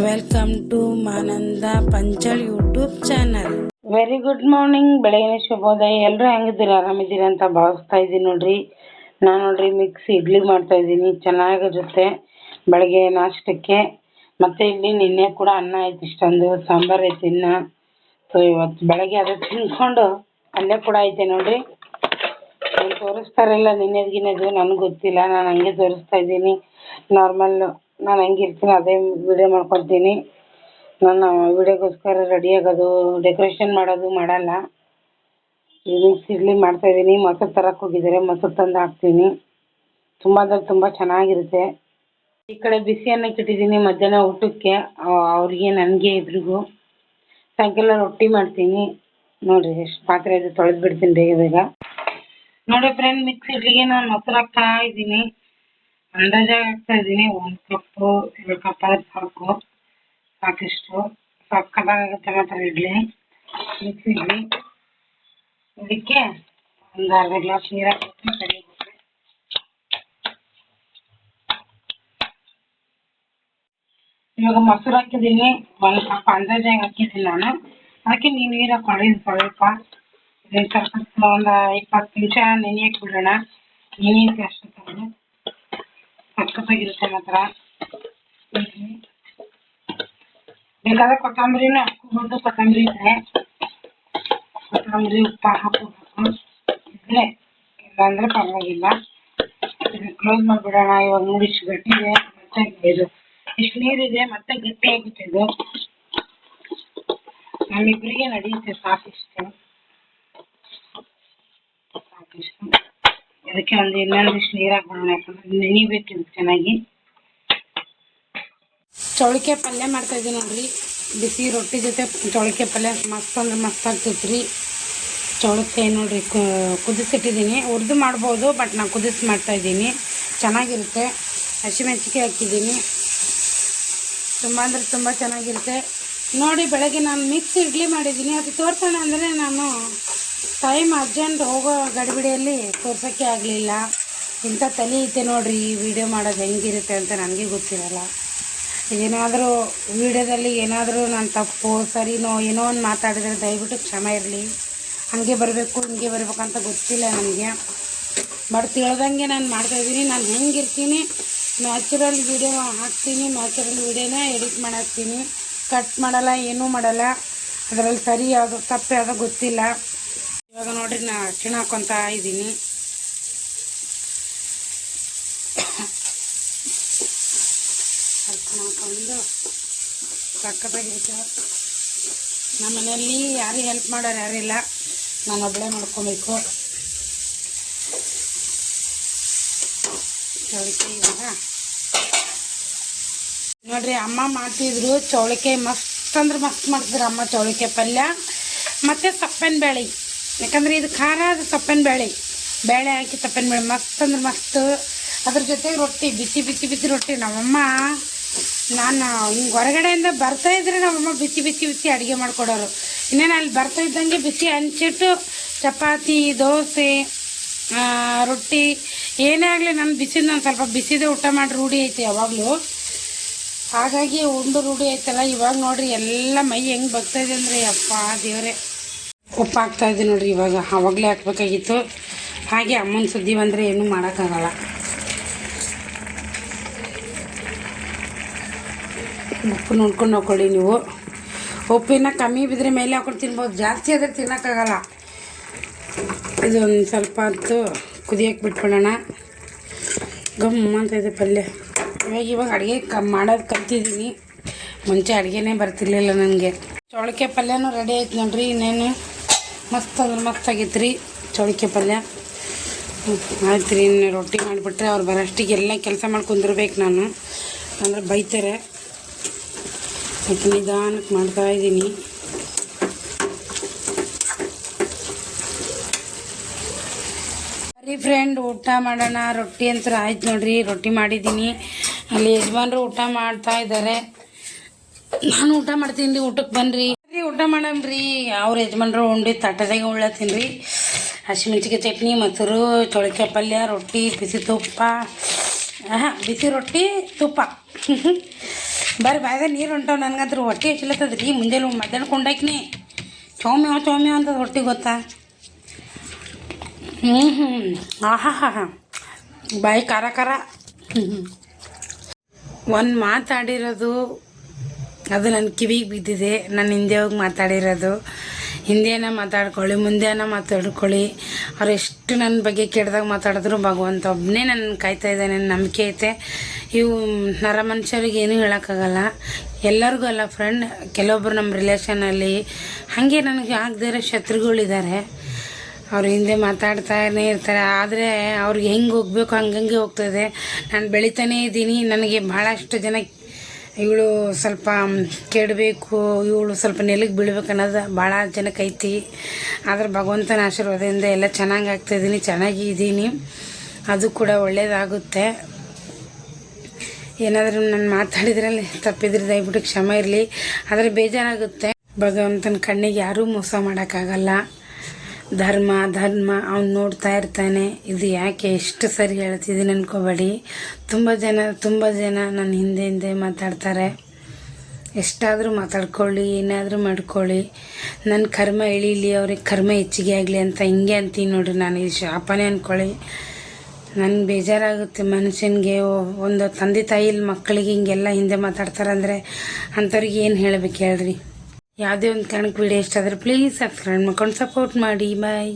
Welcome to Manand Panchal YouTube channel. Very good morning, ಬೆಳಗಿನ ಶುಭೋದಯ. ಎಲ್ಲರೂ ಹೆಂಗಿದ್ದೀರಾ, ಆರಾಮಿದ್ದೀರಾ ಅಂತ ಭಾವಿಸ್ತಾ ಇದ್ದೀನಿ. ನೋಡ್ರಿ, ನಾನು ನೋಡ್ರಿ ಮಿಕ್ಸ್ ಇಡ್ಲಿ ಮಾಡ್ತಾ ಇದ್ದೀನಿ. ಚೆನ್ನಾಗಿರುತ್ತೆ ಬೆಳಗ್ಗೆ ನಾಷ್ಟಕ್ಕೆ. ಮತ್ತು ಇಲ್ಲಿ ನಿನ್ನೆ ಕೂಡ ಅನ್ನ ಐತಿ, ಇಷ್ಟೊಂದು ಸಾಂಬಾರು ಐತಿ ಇನ್ನು. ಸೊ ಇವತ್ತು ಬೆಳಗ್ಗೆ ಅದು ತಿನ್ಕೊಂಡು ಅಲ್ಲೇ ಕೂಡ ಐತೆ ನೋಡ್ರಿ. ನಾನು ತೋರಿಸ್ತಾರಲ್ಲ ನಿನ್ನೆದ್ಗಿನದು ನನಗೆ ಗೊತ್ತಿಲ್ಲ, ನಾನು ಹಂಗೆ ತೋರಿಸ್ತಾ ಇದ್ದೀನಿ. ನಾರ್ಮಲ್ ನಾನು ಹೆಂಗಿರ್ತೀನಿ ಅದೇ ವಿಡಿಯೋ ಮಾಡ್ಕೊತೀನಿ. ನಾನು ವಿಡಿಯೋಗೋಸ್ಕರ ರೆಡಿ ಆಗೋದು, ಡೆಕೋರೇಷನ್ ಮಾಡೋದು ಮಾಡಲ್ಲ. ಮಿಕ್ಸ್ ಇಡ್ಲಿ ಮಾಡ್ತಾಯಿದ್ದೀನಿ. ಮೊಸರು ತರಕ್ಕೆ ಹೋಗಿದ್ದಾರೆ, ಮೊಸರು ತಂದು ಹಾಕ್ತೀನಿ. ತುಂಬ ಅಂದರೆ ತುಂಬ ಚೆನ್ನಾಗಿರುತ್ತೆ. ಈ ಕಡೆ ಬಿಸಿ ಅನ್ನಕ್ಕೆ ಇಟ್ಟಿದ್ದೀನಿ ಮಧ್ಯಾಹ್ನ ಊಟಕ್ಕೆ, ಅವ್ರಿಗೆ ನನಗೆ ಇಬ್ರಿಗೂ. ಸಾಯಂಕಾಲ ರೊಟ್ಟಿ ಮಾಡ್ತೀನಿ. ನೋಡಿರಿ ಎಷ್ಟು ಪಾತ್ರೆ ಇದೆ, ತೊಳೆದು ಬಿಡ್ತೀನಿ ಬೇಗ ಬೇಗ. ನೋಡಿ ಫ್ರೆಂಡ್, ಮಿಕ್ಸ್ ಇಡ್ಲಿಗೆ ನಾನು ಮೊಸರು ಹಾಕ್ತಾ ಇದ್ದೀನಿ. ಅಂದಾಜಾಗಿ ಹಾಕ್ತಾ ಇದ್ದೀನಿ. 1 ಕಪ್ಪು 2 ಕಪ್ ಆದ್ರೆ ಸಾಕು, ಸಾಕಿಷ್ಟು ಸಕ್ಕತ್ತಾಗುತ್ತೆ ಮಾತ್ರ ಇಡ್ಲಿ, ಮಿಕ್ಸ್ ಇಡ್ಲಿ. ಇದಕ್ಕೆ ಒಂದು ಅರ್ಧ ಗ್ಲಾಸ್ ನೀರು ಹಾಕ್ಬಿಟ್ಟು ಕರಿಬೇಕು. ಇವಾಗ ಮೊಸರು ಹಾಕಿದ್ದೀನಿ, 1 ಕಪ್ ಅಂದಾಜಾಗಿ ಹಾಕಿದ್ದೀನಿ ನಾನು. ಅದಕ್ಕೆ ನೀವು ನೀರು ಹಾಕೊಳ್ಳಿ ಸ್ವಲ್ಪ. ಇದನ್ನು ಸ್ವಲ್ಪ ಒಂದು 20 ನಿಮಿಷ ನೆನೆಯಕ್ಕೆ ಬಿಡೋಣ. ನೆನೆಯಕ್ಕೆ ಅಷ್ಟು ತಗೊಂಡು ಸಕ್ಕತ್ತಾಗಿರುತ್ತೆ ಮಾತ್ರ. ಬೇಕಾದ್ರೆ ಕೊತ್ತಂಬರಿನೂ ಹಾಕ್ಕೋಬೋದು, ಕೊತ್ತಂಬರಿ ಇದ್ರೆ ಕೊತ್ತಂಬರಿ ಉಪ್ಪು ಹಾಕೋಬೇಕು ಇದ್ರೆ, ಇಲ್ಲಾಂದರೆ ಪರವಾಗಿಲ್ಲ. ಇದನ್ನು ಕ್ಲೋಸ್ ಮಾಡಿಬಿಡೋಣ. ಇವಾಗ ನೋಡಿ ಇಷ್ಟು ಗಟ್ಟಿದೆ, ಮತ್ತೆ ಇದು ಇಷ್ಟು ನೀರಿದೆ, ಮತ್ತೆ ಗಟ್ಟಿ ಆಗುತ್ತೆ. ಇದು ನಮ್ಮಿಬ್ಬರಿಗೆ ನಡೆಯುತ್ತೆ, ಸಾಕಿಷ್ಟು. ಅದಕ್ಕೆ ಒಂದು ಇನ್ನೊಂದಿಷ್ಟು ನೀರು ಹಾಕ್ಬಿಡೋಣ, ಯಾಕಂದ್ರೆ ನೆನಿಬೇಕು ಇದು ಚೆನ್ನಾಗಿ. ಚೌಳಿಕಾಯಿ ಪಲ್ಯ ಮಾಡ್ತಾಯಿದ್ದೀನಿ ನೋಡ್ರಿ. ಬಿಸಿ ರೊಟ್ಟಿ ಜೊತೆ ಚೌಳಿಕಾಯಿ ಪಲ್ಯ ಮಸ್ತ್ ಅಂದ್ರೆ ಮಸ್ತ್ ಆಗ್ತೈತೆ ರೀ. ಚೌಳಿಕಾಯಿ ನೋಡಿರಿ ಕುದಿಸಿಟ್ಟಿದ್ದೀನಿ. ಹುರಿದು ಮಾಡ್ಬೋದು, ಬಟ್ ನಾನು ಕುದಿಸಿ ಮಾಡ್ತಾಯಿದ್ದೀನಿ, ಚೆನ್ನಾಗಿರುತ್ತೆ. ಹಸಿಮೆಣಸಿನ್ಕಾಯಿ ಹಾಕಿದ್ದೀನಿ, ತುಂಬ ಅಂದರೆ ತುಂಬ ಚೆನ್ನಾಗಿರುತ್ತೆ. ನೋಡಿ, ಬೆಳಗ್ಗೆ ನಾನು ಮಿಕ್ಸ್ ಇಡ್ಲಿ ಮಾಡಿದ್ದೀನಿ. ಅದು ತೋರಿಸೋಣ ಅಂದರೆ ನಾನು ಟೈಮ್ ಅರ್ಜೆಂಟ್ ಹೋಗೋ ಗಡಿಬಿಡಿಯಲ್ಲಿ ತೋರ್ಸೋಕ್ಕೆ ಆಗಲಿಲ್ಲ. ಇಂಥ ತಲೆ ಐತೆ ನೋಡಿರಿ, ಈ ವಿಡಿಯೋ ಮಾಡೋದು ಹೆಂಗಿರುತ್ತೆ ಅಂತ ನನಗೆ ಗೊತ್ತಿರಲ್ಲ. ಏನಾದರೂ ವಿಡಿಯೋದಲ್ಲಿ ಏನಾದರೂ ನಾನು ತಪ್ಪು ಸರಿನೋ ಏನೋ ಒಂದು ಮಾತಾಡಿದರೆ ದಯವಿಟ್ಟು ಕ್ಷಮೆ ಇರಲಿ. ಹಾಗೆ ಬರಬೇಕು ಹಿಂಗೆ ಬರಬೇಕಂತ ಗೊತ್ತಿಲ್ಲ ನನಗೆ, ಬಟ್ ತಿಳ್ದಂಗೆ ನಾನು ಮಾಡ್ತಾಯಿದ್ದೀನಿ. ನಾನು ಹೆಂಗಿರ್ತೀನಿ ನ್ಯಾಚುರಲ್ ವಿಡಿಯೋ ಹಾಕ್ತೀನಿ, ನ್ಯಾಚುರಲ್ ವಿಡಿಯೋನೇ ಎಡಿಟ್ ಮಾಡಾಕ್ತೀನಿ. ಕಟ್ ಮಾಡಲ್ಲ, ಏನೂ ಮಾಡಲ್ಲ. ಅದರಲ್ಲಿ ಸರಿ ಯಾವುದು ತಪ್ಪು ಯಾವುದೋ ಗೊತ್ತಿಲ್ಲ. ಇವಾಗ ನೋಡಿರಿ, ನಾನು ಅರಿಶಿಣ ಹಾಕ್ಕೊತಾ ಇದ್ದೀನಿ. ಅರಿಶಿಣ ಹಾಕೊಂಡು ಸಕ್ಕತ್ತಾಗಿರುತ್ತೆ. ನಮ್ಮ ಮನೆಯಲ್ಲಿ ಯಾರು ಹೆಲ್ಪ್ ಮಾಡೋರು ಯಾರಿಲ್ಲ, ನಾನು ಒಬ್ಬಳೇ ಮಾಡ್ಕೊಬೇಕು. ಚೌಳಿಕಾಯಿ ಇವಾಗ ನೋಡಿರಿ, ಅಮ್ಮ ಮಾಡ್ತಿದ್ರು ಚೌಳಿಕಾಯಿ ಮಸ್ತ್ ಅಂದ್ರೆ ಮಸ್ತ್ ಮಾಡ್ತಿದ್ರು ಅಮ್ಮ. ಚೌಳಿಕಾಯಿ ಪಲ್ಯ ಮತ್ತು ಸೊಪ್ಪಿನ ಬೇಳೆ, ಯಾಕಂದರೆ ಇದು ಖಾರ, ಅದು ಸೊಪ್ಪಿನ ಬೇಳೆ ಹಾಕಿ ಸೊಪ್ಪಿನ ಬೇಳೆ ಮಸ್ತ್ ಅಂದ್ರೆ ಮಸ್ತ್. ಅದ್ರ ಜೊತೆಗೆ ರೊಟ್ಟಿ, ಬಿಸಿ ಬಿಸಿ ಬಿಸಿ ರೊಟ್ಟಿ. ನಮ್ಮಮ್ಮ ನಾನು ಹಿಂಗೆ ಹೊರಗಡೆಯಿಂದ ಬರ್ತಾಯಿದ್ರೆ ನಮ್ಮಮ್ಮ ಬಿಸಿ ಬಿಸಿ ಬಿಸಿ ಅಡುಗೆ ಮಾಡಿಕೊಡೋರು. ಇನ್ನೇನು ಅಲ್ಲಿ ಬರ್ತಾಯಿದ್ದಂಗೆ ಬಿಸಿ ಹಂಚಿಟ್ಟು ಚಪಾತಿ, ದೋಸೆ, ರೊಟ್ಟಿ ಏನೇ ಆಗಲಿ ನಾನು ಬಿಸಿದು, ನಾನು ಸ್ವಲ್ಪ ಬಿಸಿದೇ ಊಟ ಮಾಡಿ ರೂಢಿ ಐತಿ ಯಾವಾಗಲೂ. ಹಾಗಾಗಿ ಉಂಡು ರೂಢಿ ಐತಲ್ಲ. ಇವಾಗ ನೋಡಿರಿ ಎಲ್ಲ ಮೈ ಹೆಂಗೆ ಬರ್ತಾಯಿದೆ ಅಂದರೆ ಅಪ್ಪ ದೇವರೇ. ಉಪ್ಪು ಹಾಕ್ತಾಯಿದ್ದೆ ನೋಡಿರಿ, ಇವಾಗ ಆವಾಗಲೇ ಹಾಕ್ಬೇಕಾಗಿತ್ತು. ಹಾಗೆ ಅಮ್ಮನ ಸುದ್ದಿ ಬಂದರೆ ಏನೂ ಮಾಡೋಕ್ಕಾಗಲ್ಲ. ಉಪ್ಪು ನೋಡ್ಕೊಂಡು ಹಾಕ್ಕೊಳ್ಳಿ ನೀವು. ಉಪ್ಪಿನ ಕಮ್ಮಿ ಬಿದ್ದರೆ ಮೇಲೆ ಹಾಕೊಂಡು ತಿನ್ಬೋದು, ಜಾಸ್ತಿ ಆದರೆ ತಿನ್ನೋಕ್ಕಾಗಲ್ಲ. ಇದು ಒಂದು ಸ್ವಲ್ಪ ಹೊತ್ತು ಕುದಿಯೋಕ್ಕೆ ಬಿಟ್ಬಿಡೋಣ. ಗಮ್ಮಂತ ಇದೆ ಪಲ್ಯ. ಇವಾಗ ಅಡುಗೆ ಮಾಡೋದು ಕಲ್ತಿದ್ದೀನಿ. ಮುಂಚೆ ಅಡುಗೆನೇ ಬರ್ತಿರ್ಲಿಲ್ಲ ನನಗೆ. ಚೌಳಿಕಾಯಿ ಪಲ್ಯನೂ ರೆಡಿ ಆಯ್ತು ನೋಡ್ರಿ. ಇನ್ನೇನು ಮಸ್ತ್ ಅಂದ್ರೆ ಮಸ್ತ್ ಆಗೈತೆ ರೀ ಚೌಳಿಕಾಯಿ ಪಲ್ಯ. ಆಯ್ತು ರೀ, ಇನ್ನು ರೊಟ್ಟಿ ಮಾಡಿಬಿಟ್ರೆ ಅವ್ರು ಬರೋಷ್ಟಿಗೆ ಎಲ್ಲ ಕೆಲಸ ಮಾಡ್ಕೊಂಡಿರ್ಬೇಕು ನಾನು, ಅಂದರೆ ಬೈತಾರೆ. ನಿಧಾನಕ್ಕೆ ಮಾಡ್ತಾಯಿದ್ದೀನಿ. ಸರಿ ಫ್ರೆಂಡ್, ಊಟ ಮಾಡೋಣ. ರೊಟ್ಟಿ ಅಂತ ಆಯ್ತು ನೋಡ್ರಿ, ರೊಟ್ಟಿ ಮಾಡಿದ್ದೀನಿ. ಅಲ್ಲಿ ಯಜಮಾನ್ರು ಊಟ ಮಾಡ್ತಾ ಇದ್ದಾರೆ, ನಾನು ಊಟ ಮಾಡ್ತೀನಿ ರೀ. ಊಟಕ್ಕೆ ಬನ್ನಿರಿ, ಊಟ ಮಾಡಮ್ರಿ. ಅವ್ರ ಯಜಮಾನ್ರು ಉಂಡು ತಟ್ಟದಾಗೆ ಉಳ್ಳತ್ತೀನಿ ರೀ. ಹಸಿಮೆಣ್ಸಿಕಾಯಿ ಚಟ್ನಿ, ಮೊಸರು, ಚೌಳಿಕಾಯಿ ಪಲ್ಯ, ರೊಟ್ಟಿ, ಬಿಸಿ ತುಪ್ಪ, ಬಿಸಿ ರೊಟ್ಟಿ ತುಪ್ಪ ಬರ್ರಿ ಬಾಯ್ದ ನೀರು ಹೊಂಟವ್ ನನಗಂತ್ರ ಹೊಟ್ಟೆ ಹಚ್ಲತ್ತದ್ರಿ ಮುಂಜಾನೆ ಮಧ್ಯಾಹ್ನ ಕೊಂಡಾಕಿನಿ ಚೌಮ್ಯ ಅಂತದ ಹೊಟ್ಟೆ ಗೊತ್ತಾ. ಆಹಾ ಬಾಯಿ ಖಾರ ಖಾರ. ಒಂದು ಮಾತಾಡಿರೋದು ಅದು ನನ್ನ ಕಿವಿಗೆ ಬಿದ್ದಿದೆ. ನಾನು ಹಿಂದೆ ಹೋಗಿ ಮಾತಾಡಿರೋದು. ಹಿಂದೆನ ಮಾತಾಡ್ಕೊಳ್ಳಿ, ಮುಂದೆನ ಮಾತಾಡ್ಕೊಳ್ಳಿ. ಅವ್ರು ಎಷ್ಟು ನನ್ನ ಬಗ್ಗೆ ಕೆಟ್ಟದಾಗ ಮಾತಾಡಿದ್ರು ಭಗವಂತ ಒಬ್ಬನೇ ನನ್ನ ಕಾಯ್ತಾ ಇದ್ದಾನೆ, ನಂಬಿಕೆ ಐತೆ. ಇವು ನರ ಮನುಷ್ಯರಿಗೆ ಏನೂ ಹೇಳೋಕ್ಕಾಗಲ್ಲ, ಎಲ್ಲರಿಗೂ ಅಲ್ಲ ಫ್ರೆಂಡ್. ಕೆಲವೊಬ್ಬರು ನಮ್ಮ ರಿಲೇಷನಲ್ಲಿ ಹಾಗೆ ನನಗೆ ಆಗದೇ ಇರೋ ಶತ್ರುಗಳಿದ್ದಾರೆ. ಅವ್ರು ಹಿಂದೆ ಮಾತಾಡ್ತಾನೆ ಇರ್ತಾರೆ, ಆದರೆ ಅವ್ರಿಗೆ ಹೆಂಗೆ ಹೋಗ್ಬೇಕು ಹಂಗಂಗೆ ಹೋಗ್ತದೆ. ನಾನು ಬೆಳಿತಾನೇ ಇದ್ದೀನಿ. ನನಗೆ ಭಾಳಷ್ಟು ಜನ ಇವಳು ಸ್ವಲ್ಪ ಕೆಡಬೇಕು, ಇವಳು ಸ್ವಲ್ಪ ನೆಲಕ್ಕೆ ಬೀಳ್ಬೇಕು ಅನ್ನೋದು ಭಾಳ ಜನಕ್ಕೆ ಐತಿ. ಆದರೆ ಭಗವಂತನ ಆಶೀರ್ವಾದದಿಂದ ಎಲ್ಲ ಚೆನ್ನಾಗಿ ಆಗ್ತಾಯಿದ್ದೀನಿ, ಚೆನ್ನಾಗಿದ್ದೀನಿ. ಅದು ಕೂಡ ಒಳ್ಳೆಯದಾಗುತ್ತೆ. ಏನಾದರೂ ನಾನು ಮಾತಾಡಿದ್ರಲ್ಲಿ ತಪ್ಪಿದ್ರೆ ದಯವಿಟ್ಟು ಕ್ಷಮೆ ಇರಲಿ. ಆದರೆ ಬೇಜಾರಾಗುತ್ತೆ. ಭಗವಂತನ ಕಣ್ಣಿಗೆ ಯಾರೂ ಮೋಸ ಮಾಡೋಕ್ಕಾಗಲ್ಲ. ಧರ್ಮ ಅವ್ನು ನೋಡ್ತಾ ಇರ್ತಾನೆ. ಇದು ಯಾಕೆ ಎಷ್ಟು ಸರಿ ಹೇಳ್ತಿದ್ದೀನಿ ಅನ್ಕೋಬೇಡಿ. ತುಂಬ ಜನ ನನ್ನ ಹಿಂದೆ ಮಾತಾಡ್ತಾರೆ. ಎಷ್ಟಾದರೂ ಮಾತಾಡ್ಕೊಳ್ಳಿ, ಏನಾದರೂ ಮಾಡ್ಕೊಳ್ಳಿ, ನನ್ನ ಕರ್ಮ ಇಳೀಲಿ, ಅವ್ರಿಗೆ ಕರ್ಮ ಹೆಚ್ಚಿಗೆ ಆಗಲಿ ಅಂತ ಹಿಂಗೆ ಅಂತೀನಿ ನೋಡ್ರಿ. ನಾನು ಈ ಶಾಪನೇ ಅಂದ್ಕೊಳ್ಳಿ. ನನಗೆ ಬೇಜಾರಾಗುತ್ತೆ. ಮನುಷ್ಯನಿಗೆ ಒಂದು ತಂದೆ ತಾಯಿ ಮಕ್ಕಳಿಗೆ ಹಿಂಗೆಲ್ಲ ಹಿಂದೆ ಮಾತಾಡ್ತಾರಂದರೆ ಅಂಥವ್ರಿಗೆ ಏನು ಹೇಳಬೇಕು ಹೇಳ್ರಿ. ಯಾವುದೇ ಒಂದು ಕಾರಣಕ್ಕೆ ವಿಡಿಯೋ ಇಷ್ಟ ಆದರೆ ಪ್ಲೀಸ್ ಸಬ್ಸ್ಕ್ರೈಬ್ ಮಾಡ್ಕೊಂಡು ಸಪೋರ್ಟ್ ಮಾಡಿ. ಬಾಯ್.